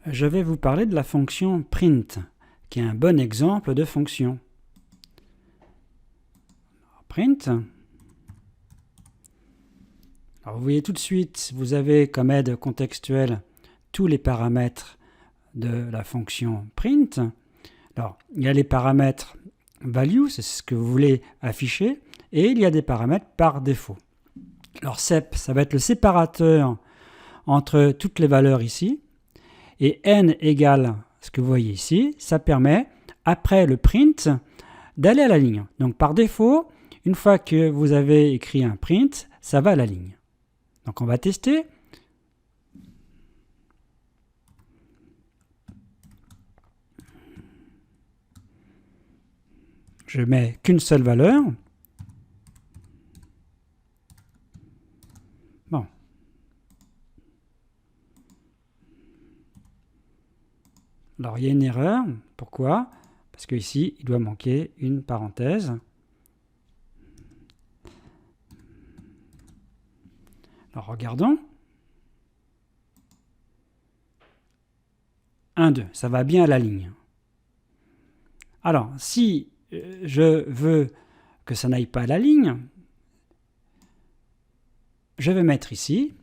je vais vous parler de la fonction print, qui est un bon exemple de fonction. Print. Alors vous voyez tout de suite, vous avez comme aide contextuelle tous les paramètres de la fonction print. Alors, il y a les paramètres value, c'est ce que vous voulez afficher, et il y a des paramètres par défaut. Alors sep, ça va être le séparateur entre toutes les valeurs ici, et n égale ce que vous voyez ici, ça permet, après le print, d'aller à la ligne. Donc par défaut, une fois que vous avez écrit un print, ça va à la ligne. Donc on va tester. Je mets qu'une seule valeur. Bon. Alors il y a une erreur. Pourquoi? Parce qu'ici, il doit manquer une parenthèse. Alors regardons. 1, 2, ça va bien à la ligne. Alors, si je veux que ça n'aille pas à la ligne, je vais mettre ici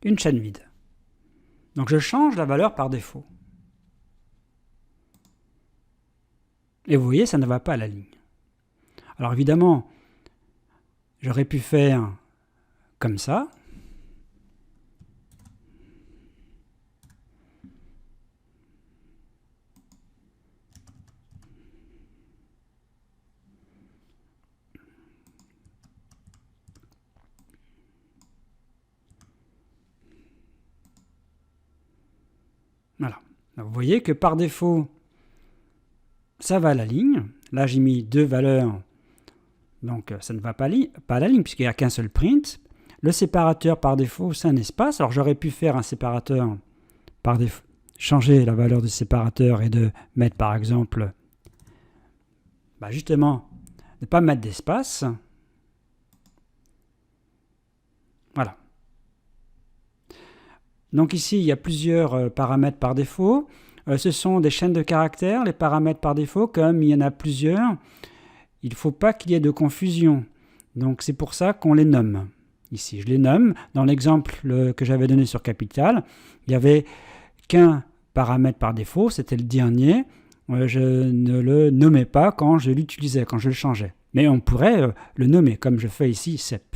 une chaîne vide. Donc je change la valeur par défaut. Et vous voyez, ça ne va pas à la ligne. Alors évidemment, j'aurais pu faire comme ça. Voilà. Donc vous voyez que par défaut, ça va à la ligne. Là, j'ai mis deux valeurs, donc ça ne va pas à la ligne puisqu'il n'y a qu'un seul print. Le séparateur par défaut, c'est un espace. Alors j'aurais pu faire un séparateur par défaut, changer la valeur du séparateur et de mettre par exemple, justement, ne pas mettre d'espace. Voilà. Donc ici, il y a plusieurs paramètres par défaut. Ce sont des chaînes de caractères, les paramètres par défaut, comme il y en a plusieurs. Il ne faut pas qu'il y ait de confusion. Donc c'est pour ça qu'on les nomme. Ici, je les nomme. Dans l'exemple que j'avais donné sur Capital, il n'y avait qu'un paramètre par défaut, c'était le dernier. Je ne le nommais pas quand je l'utilisais, quand je le changeais. Mais on pourrait le nommer, comme je fais ici, sep.